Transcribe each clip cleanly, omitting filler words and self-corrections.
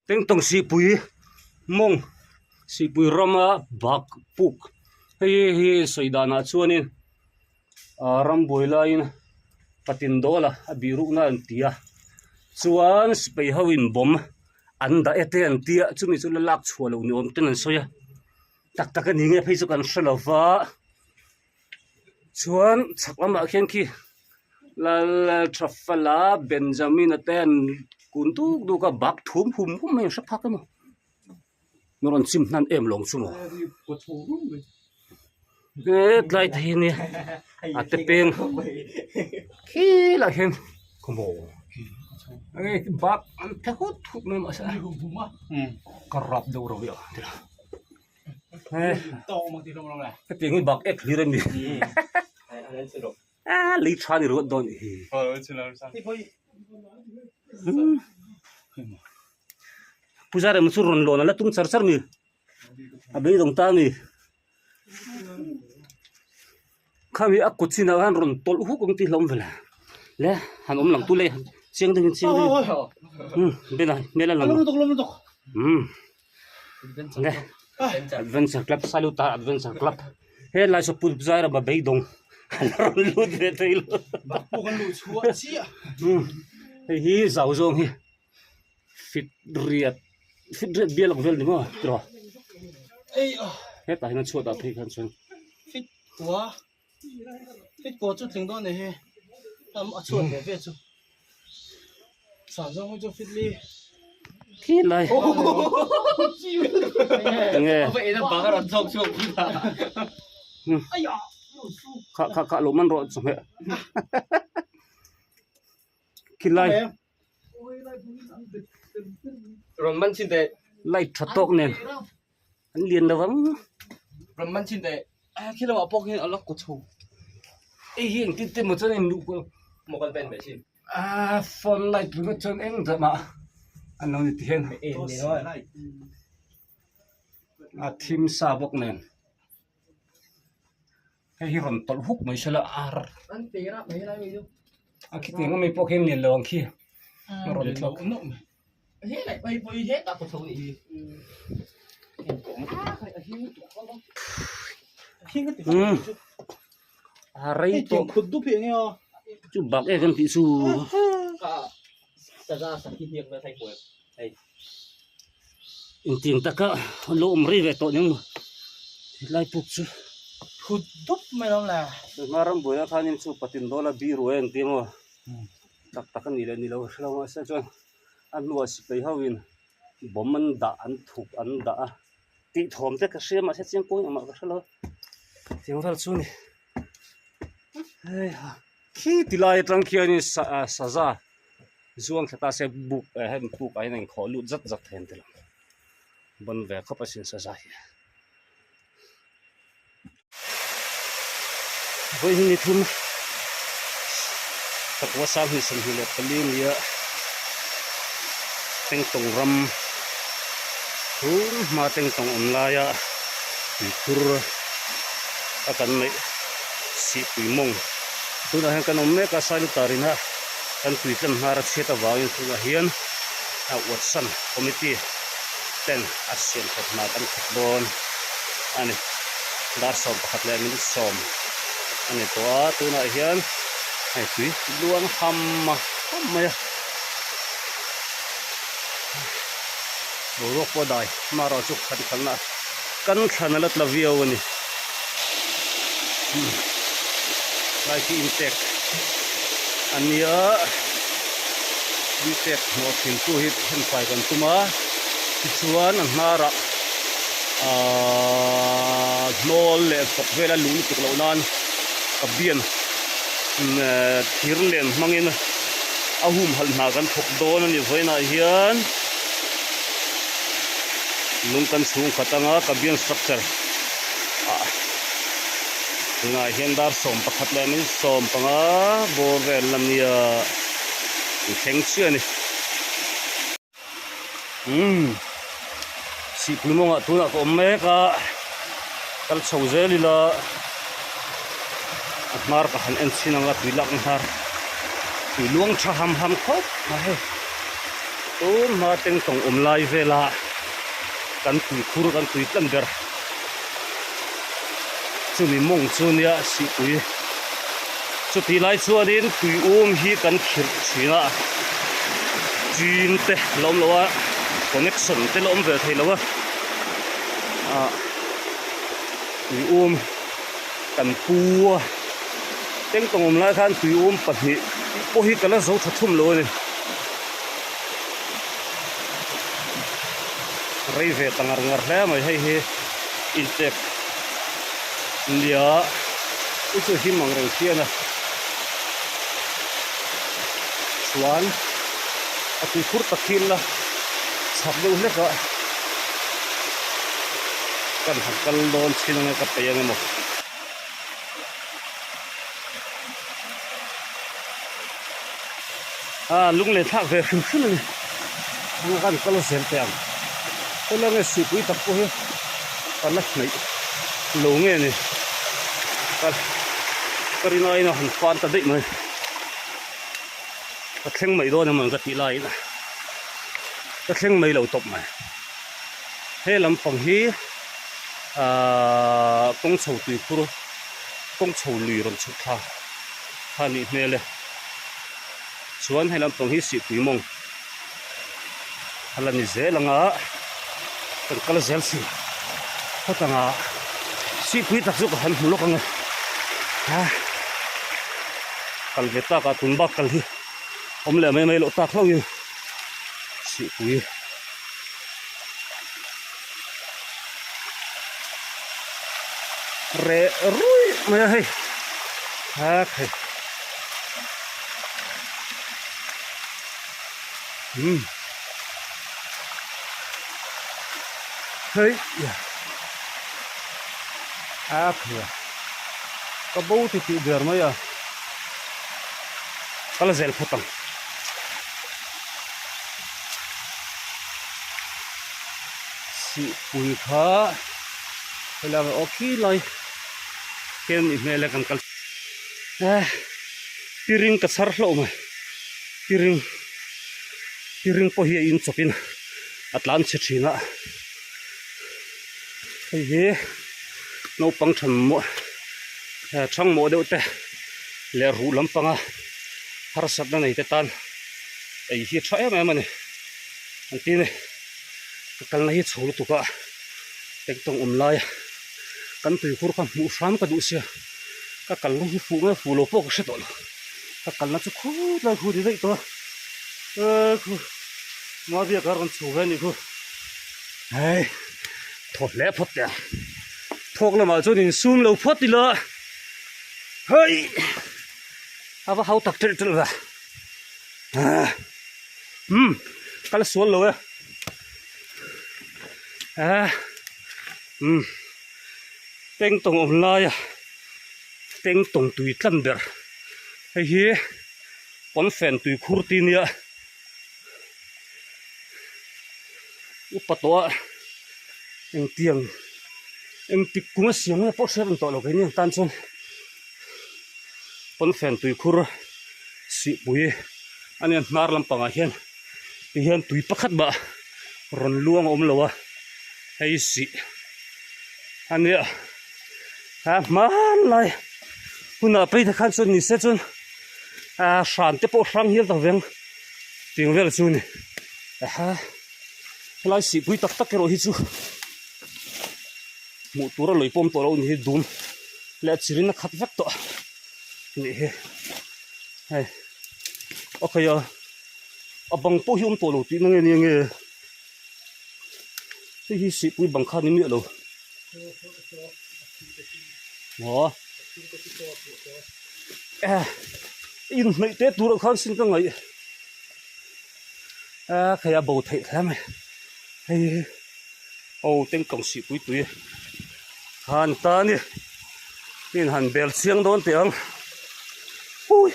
teng tong si pui mong si pui rama bak puk hi soidana chuanin ram boila in patin dola abiru na antia chuan spei hoin bom anda ete antia chumi chu lak chhualo ni om ten an soya tak tak ani nge phei chu kan hrelowa chuan chaklama khian khi lal trafala benjamin aten kuntuk du ka bak thum hum hum mai sa phak mo noron sim nan em long chu mo ke tlai thei ni ate peng khi la hen komo ai bak an thakut thuk me ma sa karap do ro ya tira to ma ti rom la cái tiếng bak ek li rem ni anh sẽ được li thani ro don hi xin lỗi sao thì thôi pujare mu ron lo na la tung char char mi abe dong ta mi khami a kuchina han ron tol hu kong ti hlom vela le han om lang tu le chiang ding bena mela lang lom dok le adventure club saluta adventure club he la so pu zaira ba be dong ron lu de tail bak po kan lu chua chi hi zau zong hi fit riat bial vel ni mo tro ei he ta hin chu ta thei khan chen fit của chút tiếng đó này am ở chuột để về chú sản xuất cho fit đi khi lại nghe vậy nó bảo cái đòn thông chuột ai ya khá lỗ man rồi xong hết khi lại rồi man chín tệ lại thật tốt nè anh liền đâu vắng rồi man chín tệ khi nào mà bóc hiện ở lóc của chú ấy hiện cái một chân em nụ một con bên bé chim phone lại tụi nó chân em thật mà anh nói thì hiện em này thôi team sa bốc nè cái hi ron tol huk mai sala anh tì ra mấy này mình khi tiếng mấy bốc em liền lâu khi ron thọc nộ hết lại bay bay hết cả của chú này ray to khụt đúc hiện nghe chú bạc em kan ti su ra sản品hiện là thành của đây in tiếng ta cả lỗ mri về to nhưng lại phục chú khụt đúc mày làm là maram boya khanin chu patin dola biru en timo tak tak ni le ni lo hlawma sa chon an nuwa spei hawin bomman da an thuk an da ti thom te ka shema se ching koi ama ka hlo tiang ral chu ni ai ha khi tilai tang khiani saza zuang thata se buk hem buk ai nang kholu zat zat hen tel ban ve khapasin saza hi với hình thun tập quá sao thì sinh hiệu palim ya teng tong ram thun ma teng tong online ya tur akan mai si puimong tu dah kan omme ka salu tarin ha kan tuitan hara cheta wawin tu hian a watson committee ten asian khatna kan khatdon ani dar som khatle min som anh ấy to tu này hiền này tùy luang hầm ya đồ rốt qua đài mà rồi chụp khăn khăn là cắn khăn là video này lại cái intake anh nhớ intake một hình tu hit hình phải còn tu mà chuan anh mà ra nol le phok vela lung tuk lo nan abian thirlen mangin ahum hal na kan thok don ani voina hian lung kan chung khatanga kabian structure nga hian dar som pakhat le min som panga bovel lamia theng chu ani si pumonga tuna ko meka kal chawze lila mar ka han en sinanga tuilak har tuiluang tha ham ham khop ma he tu ma teng tong lai vela kan tui khur kan tui tlan ber chumi mong chunia si pui chu ti lai chuanin tui hi kan khir thina jin te lom lowa connection te lom ve thei lowa tui kan pu teng tong lai khan tui pahni po hi kala zo thum lo ni rei ve tangar ngar hle mai hei hi intek india uchu hi mangreng thiana chuan ati khur takin la chhak deuh hleka kan hakal don chinanga ka payang mo lung le thak ve khum khum ni anga kan kalo sel teang kola nge si pui tak po hi kana nei lo nge ni ka karina ina han fan ta dei mai ka thleng mai do na man ka ti lai na ka thleng mai lo top mai he lam pang hi kong chho tui khur kong chho lui ron chu tha hani mele chuan he lam pang hi si pui mong halani zelanga kan kala zel si hatanga si pui tak zu ka han lo ka nge kal veta ka tun ba kal hi om le mai lo tak lo yin si pui re rui mai hai kai hey ya kaya ka bau ti ber mai ya kala zel phutang si pui kha hela oki lai ken i mele kan kal piring ka sar hlo mai piring po hi in chopin atlan che thina he no pang tham mo thang mo deuh te le ru lam panga har sat na nei te tan ei hi tha em em ani an ti ne kal na hi chhol tu ka tek tong lai kan tui khur kha mu sham ka du sia ka kal na hi fu lo po ka se tol ka kal na chu khu la khu ri dei to khu ma bia kar kan chu ve ni khu hai thot le phot ya thok la ma chu nin sum lo phot ti la hai ava hau tak tel tel la kala sual lo ya teng tong lai ya teng tong tui tlan ber hei hi pon fen tui khur ti nia upatwa eng tiang eng tik kuma siang na po ser to lo ke ni tan chon pon fen tui khur si pui ani mar lam panga hian tui pakhat ba ron luang om lowa hei si ania man lai huna pe ta khan chon ni se chon shan te po sang hial ta veng ting vel chu ni lai si pui tak tak ro hi chu mu tura loi pom to lo ni dum le chirin khat vek to ni he hai okay abang po hium to lo ti nge ni nge hi si pui bang kha ni mi lo mo in mai te tur khan sin ka ngai khaya bo thei tham hei teng kong si pui tui han ta ni tin han bel siang don tiang ui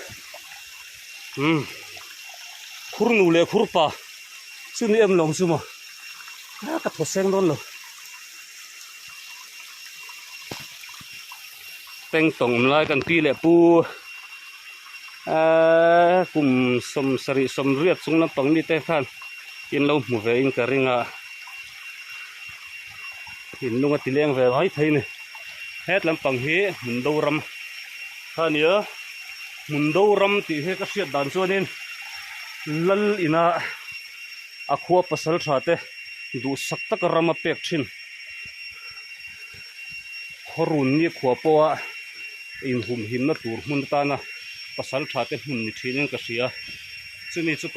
khur nu le khur pa chu ni em long chu ma ka tho seng don lo teng tong lai kan pi le pu kum som sari som riat chung lam pang ni te khan in lo mu ve in ka ringa in lunga tileng ve hai thei ni het lampang hi mun do ram khania mun do ram ti he ka hriat dan chuanin lal ina a khuwa pasal thate du sak tak rama pek thin khorun ni khuwa powa in hum him na tur mun ta na pasal thate hun ni thinin ka sia chumi chu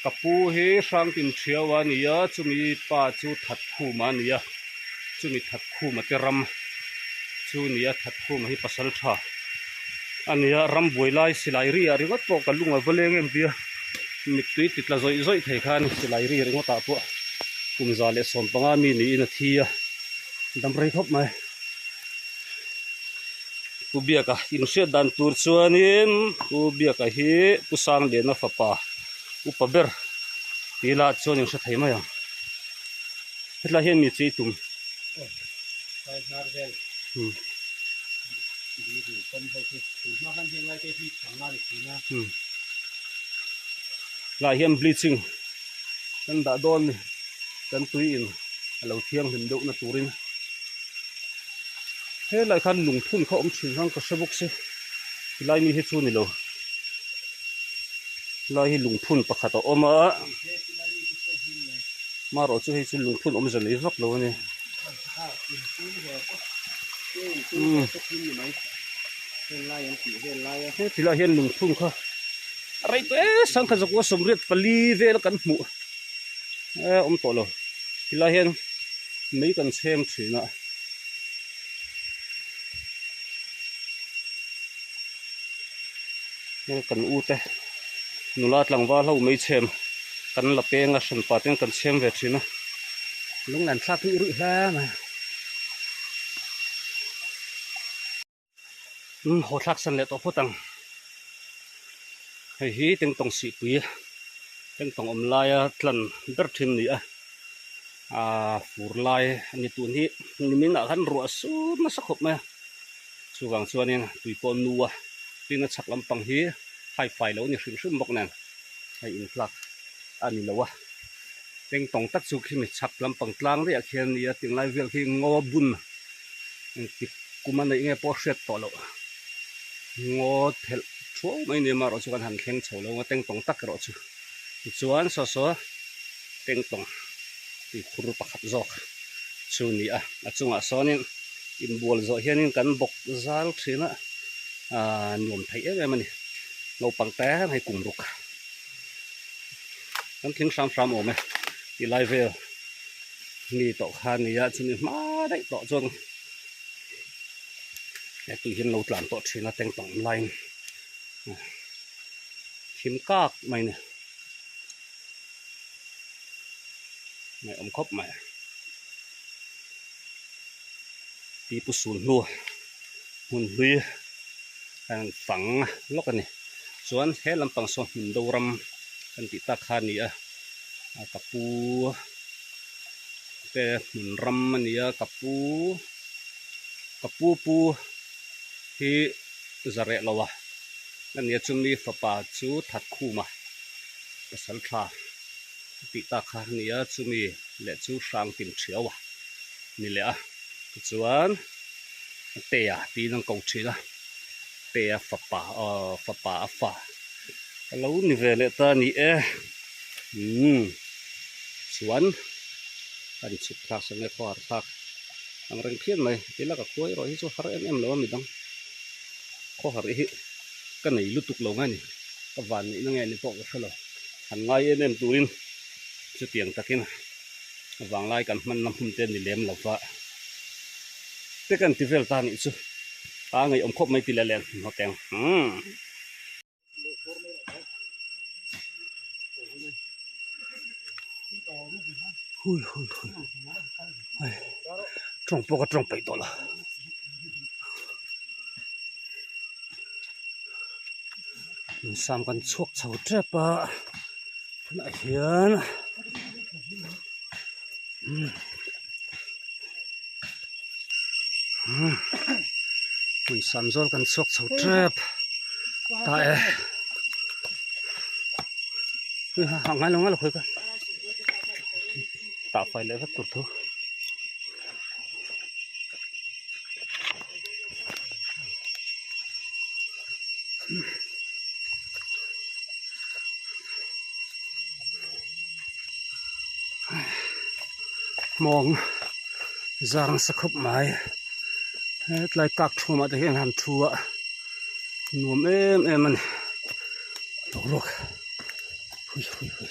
kapu he sang tin thiawa nia chumi pa chu that khu ma nia chumi that khu ma te ram chu nia that khu ma hi pasal tha ania ram boilai silai ri ari got po kalunga voleng em dia mik tui titla zoi thei khan silai ri ringo ta po kumza le som panga mi ni in a thia dam rei thop mai ubia ka in se dan tur chuanin ubia ka hi pusang le na fapa upaber tila chuanin se thei mai hetla hian mi chi tum Sai har vel. Đi thì phân thôi thì nó khăn hiện nay cái thì chẳng nào được thì na. Lại hiểm bleaching kan đã đòn kan tui in lâu thiêng hình độ na turin thế lại khăn lùng phun không chỉnh hang cả sabuk se lại mi hết chu ni lo lại hi lùng phun pakhat oma mà rồi chu hi chu lùng phun om zali vak lo ni thế thì là hiện lùng phun kha rồi thế sang khazak wa somriat pali vel kan mu to lo thì là hiện mấy kan xem thina kan u te nulat langwa lo mấy xem kan la penga san paten kan xem ve thina lung nan thla tu ru hla ma ho thak san le to photang hei hi teng tong si pui teng tong om lai tlan dar thin ni fur lai ani tu ni min a kan ru su ma sa khop ma chuwang chuanin tui pon nuwa tin a chak lampang hi hai fai lo ni hring hring bok nan hai in plak ani lawa teng tong tak chu khi mi chak lampang tlang ri a khian ni a ting lai vel khi ngo bun ti kuma nei nge po hret to lo ngo thel thuau mai ni ma ro chu kan han thleng chho lo teng tong tak ro chu chuan so teng tong ti khur pakhat zok chu ni a chunga sonin in bol zo hianin kan bok zal thina nuam thei em ani no pang ta hai kum ruk kan thing sam ome ti lai vel ni to khan ni ya chuni ma dai to chong ya tu hin lo tlan to thina teng tong line thim kak mai ne mày ông khóc mày tí pu sun lua hun lui hàng phẳng lóc này chuan hết làm bằng son mình đâu ram kan ti ta khan ni kapu te mình ram ni kapu pu hi zare lawa nan ya chumi fapa chu that khu ma pasal tha ti ta kha nia chumi le chu sang tim thiawa ni le chuan te ti nang ko thila te fapa fa lo ni ve le ta ni chuan kan chuk thla sang le khwar thak ang reng phian mai tila ka khoi ro hi chu har em lo mi dang kho har hi ka nei lutuk lo nga ni ka van ni na nge ni pok ka lo han ngai em tuin chu tiang takin wang lai kan man nam hum ten ni lem lawa te kan ti vel ta ni chu ngai om khop mai ti len no teng hui trong po ka trong pai to la sam kan chuak chho trepa na hian mình sam zol kan chuak chho trep ta hàng ngày luôn á là khơi cơ tạo phải lấy rất tốt thôi mong giang sắc khắp mái hết lại các thu mà thấy hàng thu ạ nuông em anh đổ ruột hui hui hui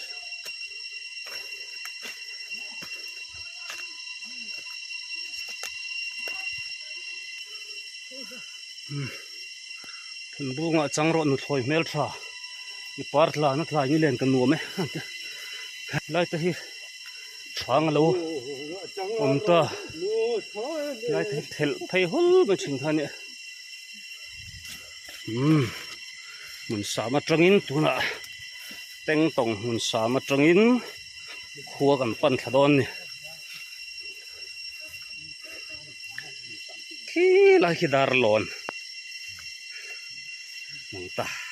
thằng bu ngã trắng rộn một hồi mel thà cái part là nó lại như lên cái nuông ấy lại tới choáng lâu ông ta lại thấy hul mà chỉnh thằng này mình xả mà trăng in tu nè teng tong mình xả mà trăng in khuaกันปั่นถดอนนี่ขี้ลายขี้ดาร์ลอนมองตา